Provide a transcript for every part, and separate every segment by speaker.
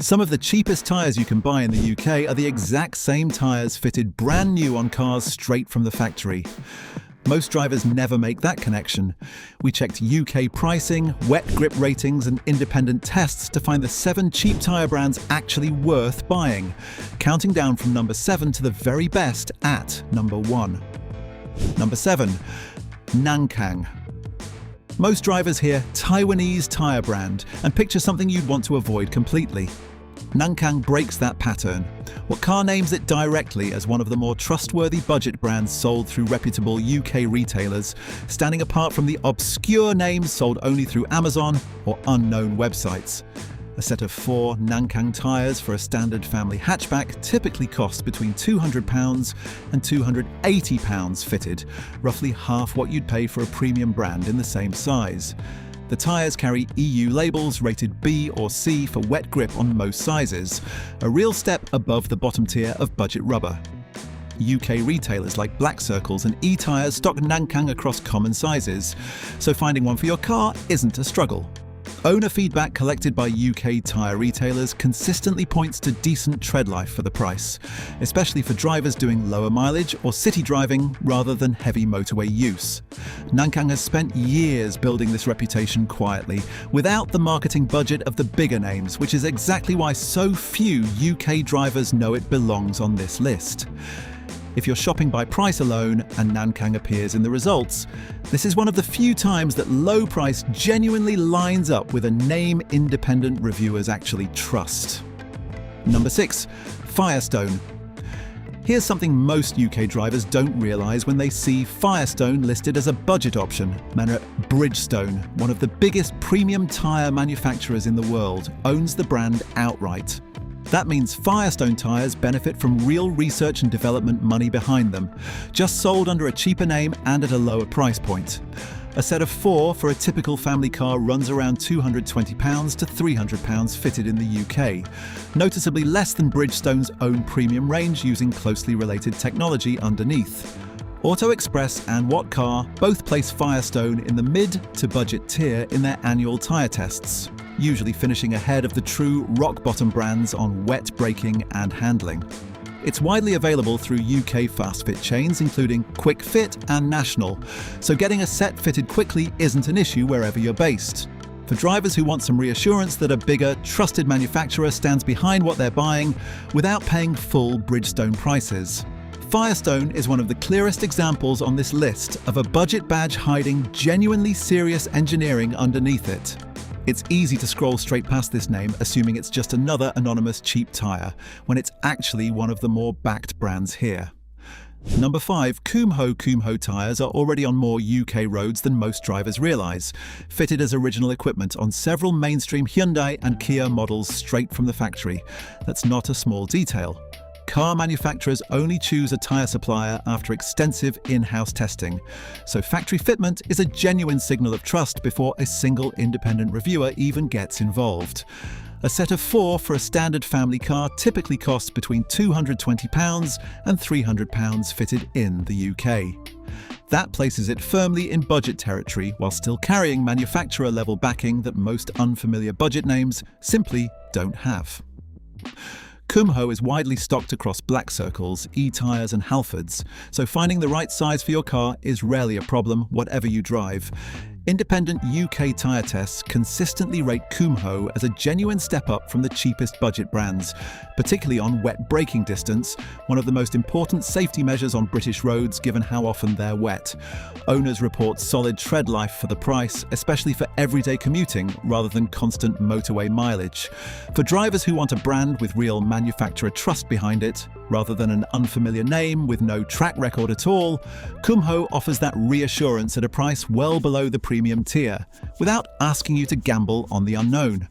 Speaker 1: Some of the cheapest tyres you can buy in the UK are the exact same tyres fitted brand new on cars straight from the factory. Most drivers never make that connection. We checked UK pricing, wet grip ratings and independent tests to find the 7 cheap tyre brands actually worth buying, counting down from number 7 to the very best at number 1. Number 7. Nankang. Most drivers hear Taiwanese tyre brand and picture something you'd want to avoid completely. Nankang breaks that pattern. What car names it directly as one of the more trustworthy budget brands sold through reputable UK retailers, standing apart from the obscure names sold only through Amazon or unknown websites. A set of 4 Nankang tyres for a standard family hatchback typically costs between £200 and £280 fitted, roughly half what you'd pay for a premium brand in the same size. The tyres carry EU labels rated B or C for wet grip on most sizes, a real step above the bottom tier of budget rubber. UK retailers like Black Circles and E-Tyres stock Nankang across common sizes, so finding one for your car isn't a struggle. Owner feedback collected by UK tyre retailers consistently points to decent tread life for the price, especially for drivers doing lower mileage or city driving rather than heavy motorway use. Nankang has spent years building this reputation quietly, without the marketing budget of the bigger names, which is exactly why so few UK drivers know it belongs on this list. If you're shopping by price alone and Nankang appears in the results, this is one of the few times that low price genuinely lines up with a name independent reviewers actually trust. Number 6. Firestone. Here's something most UK drivers don't realise when they see Firestone listed as a budget option. Bridgestone, one of the biggest premium tyre manufacturers in the world, owns the brand outright. That means Firestone tyres benefit from real research and development money behind them, just sold under a cheaper name and at a lower price point. A set of 4 for a typical family car runs around £220 to £300 fitted in the UK, noticeably less than Bridgestone's own premium range using closely related technology underneath. Auto Express and What Car both place Firestone in the mid to budget tier in their annual tyre tests, usually finishing ahead of the true rock-bottom brands on wet braking and handling. It's widely available through UK fast fit chains including Quick Fit and National, so getting a set fitted quickly isn't an issue wherever you're based. For drivers who want some reassurance that a bigger, trusted manufacturer stands behind what they're buying without paying full Bridgestone prices. Firestone is one of the clearest examples on this list of a budget badge hiding genuinely serious engineering underneath it. It's easy to scroll straight past this name, assuming it's just another anonymous cheap tyre, when it's actually one of the more backed brands here. Number 5. Kumho. Kumho tyres are already on more UK roads than most drivers realise, fitted as original equipment on several mainstream Hyundai and Kia models straight from the factory. That's not a small detail. Car manufacturers only choose a tyre supplier after extensive in-house testing, so factory fitment is a genuine signal of trust before a single independent reviewer even gets involved. A set of 4 for a standard family car typically costs between £220 and £300 fitted in the UK. That places it firmly in budget territory while still carrying manufacturer-level backing that most unfamiliar budget names simply don't have. Kumho is widely stocked across Black Circles, E-Tyres and Halfords, so finding the right size for your car is rarely a problem, whatever you drive. Independent UK tyre tests consistently rate Kumho as a genuine step up from the cheapest budget brands, particularly on wet braking distance, one of the most important safety measures on British roads given how often they're wet. Owners report solid tread life for the price, especially for everyday commuting rather than constant motorway mileage. For drivers who want a brand with real manufacturer trust behind it, rather than an unfamiliar name with no track record at all, Kumho offers that reassurance at a price well below the premium tier, without asking you to gamble on the unknown.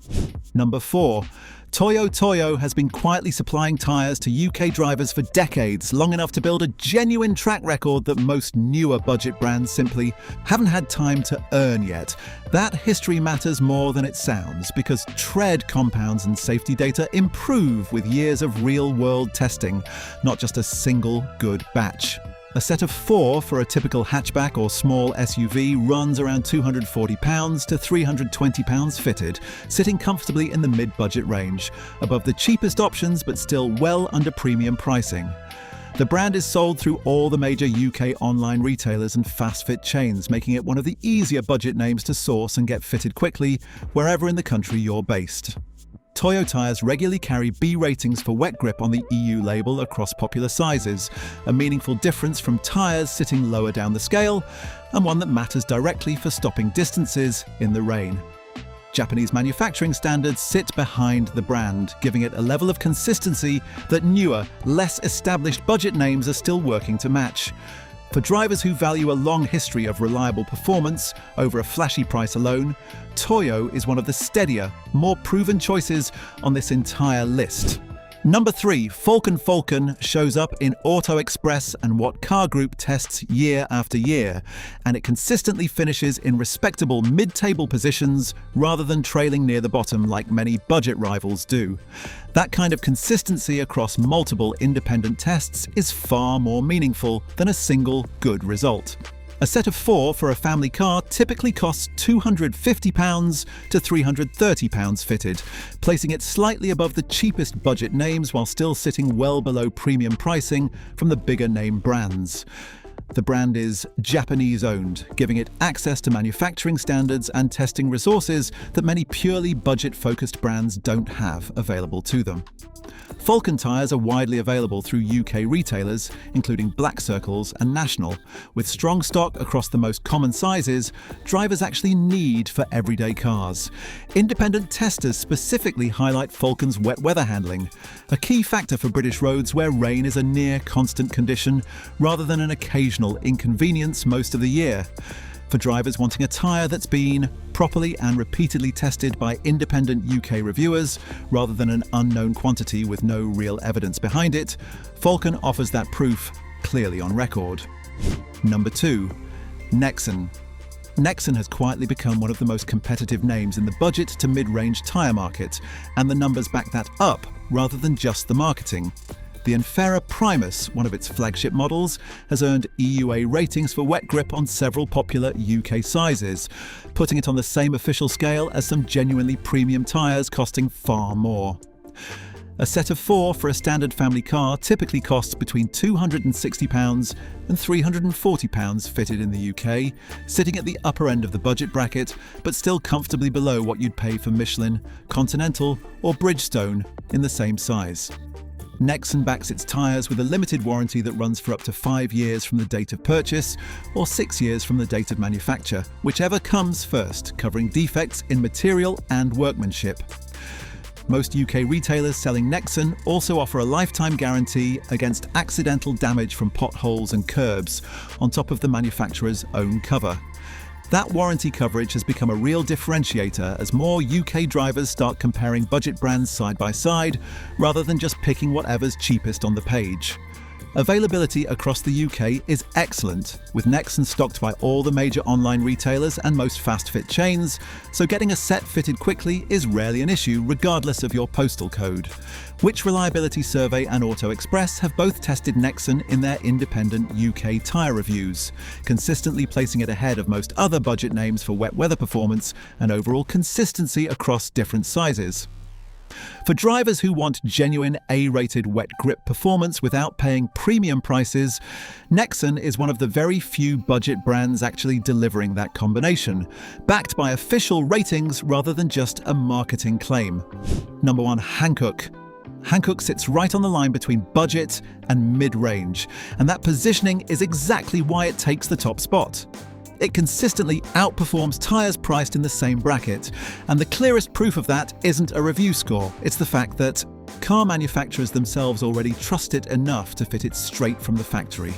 Speaker 1: Number 4. Toyo. Toyo has been quietly supplying tyres to UK drivers for decades, long enough to build a genuine track record that most newer budget brands simply haven't had time to earn yet. That history matters more than it sounds, because tread compounds and safety data improve with years of real-world testing, not just a single good batch. A set of 4 for a typical hatchback or small SUV runs around £240 to £320 fitted, sitting comfortably in the mid-budget range, above the cheapest options but still well under premium pricing. The brand is sold through all the major UK online retailers and fast-fit chains, making it one of the easier budget names to source and get fitted quickly wherever in the country you're based. Toyo tyres regularly carry B ratings for wet grip on the EU label across popular sizes, a meaningful difference from tyres sitting lower down the scale, and one that matters directly for stopping distances in the rain. Japanese manufacturing standards sit behind the brand, giving it a level of consistency that newer, less established budget names are still working to match. For drivers who value a long history of reliable performance over a flashy price alone, Toyo is one of the steadier, more proven choices on this entire list. Number 3, Falken shows up in Auto Express and what Car Group tests year after year, and it consistently finishes in respectable mid-table positions rather than trailing near the bottom like many budget rivals do. That kind of consistency across multiple independent tests is far more meaningful than a single good result. A set of 4 for a family car typically costs £250 to £330 fitted, placing it slightly above the cheapest budget names while still sitting well below premium pricing from the bigger name brands. The brand is Japanese-owned, giving it access to manufacturing standards and testing resources that many purely budget-focused brands don't have available to them. Falken tyres are widely available through UK retailers, including Black Circles and National. With strong stock across the most common sizes, drivers actually need for everyday cars. Independent testers specifically highlight Falken's wet weather handling, a key factor for British roads where rain is a near constant condition rather than an occasional inconvenience most of the year. For drivers wanting a tyre that's been properly and repeatedly tested by independent UK reviewers, rather than an unknown quantity with no real evidence behind it, Falken offers that proof clearly on record. Number 2. Nexen. Nexen has quietly become one of the most competitive names in the budget to mid-range tyre market, and the numbers back that up rather than just the marketing. The Infera Primus, one of its flagship models, has earned EUA ratings for wet grip on several popular UK sizes, putting it on the same official scale as some genuinely premium tyres costing far more. A set of 4 for a standard family car typically costs between £260 and £340 fitted in the UK, sitting at the upper end of the budget bracket, but still comfortably below what you'd pay for Michelin, Continental or Bridgestone in the same size. Nexen backs its tyres with a limited warranty that runs for up to 5 years from the date of purchase or 6 years from the date of manufacture, whichever comes first, covering defects in material and workmanship. Most UK retailers selling Nexen also offer a lifetime guarantee against accidental damage from potholes and curbs, on top of the manufacturer's own cover. That warranty coverage has become a real differentiator as more UK drivers start comparing budget brands side by side, rather than just picking whatever's cheapest on the page. Availability across the UK is excellent, with Nexen stocked by all the major online retailers and most fast-fit chains, so getting a set fitted quickly is rarely an issue regardless of your postal code. Which Reliability Survey and Auto Express have both tested Nexen in their independent UK tyre reviews, consistently placing it ahead of most other budget names for wet weather performance and overall consistency across different sizes. For drivers who want genuine A-rated wet grip performance without paying premium prices, Nexen is one of the very few budget brands actually delivering that combination, backed by official ratings rather than just a marketing claim. Number 1. Hankook. Hankook sits right on the line between budget and mid-range, and that positioning is exactly why it takes the top spot. It consistently outperforms tyres priced in the same bracket, and the clearest proof of that isn't a review score, it's the fact that car manufacturers themselves already trust it enough to fit it straight from the factory.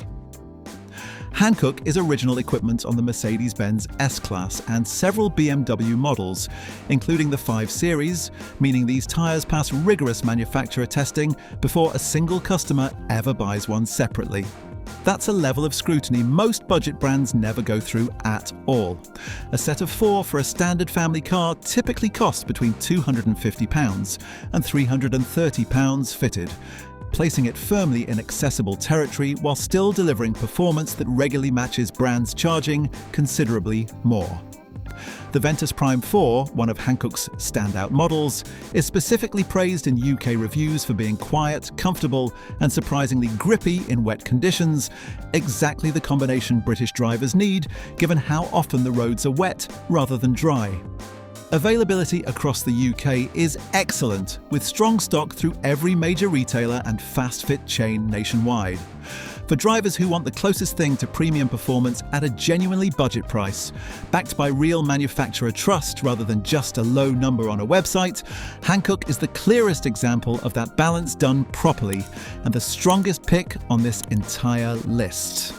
Speaker 1: Hankook is original equipment on the Mercedes-Benz S-Class and several BMW models, including the 5 Series, meaning these tyres pass rigorous manufacturer testing before a single customer ever buys one separately. That's a level of scrutiny most budget brands never go through at all. A set of 4 for a standard family car typically costs between £250 and £330 fitted. placing it firmly in accessible territory while still delivering performance that regularly matches brands charging considerably more. The Ventus Prime 4, one of Hankook's standout models, is specifically praised in UK reviews for being quiet, comfortable, and surprisingly grippy in wet conditions, exactly the combination British drivers need, given how often the roads are wet rather than dry. Availability across the UK is excellent, with strong stock through every major retailer and fast fit chain nationwide. For drivers who want the closest thing to premium performance at a genuinely budget price, backed by real manufacturer trust rather than just a low number on a website, Hankook is the clearest example of that balance done properly and the strongest pick on this entire list.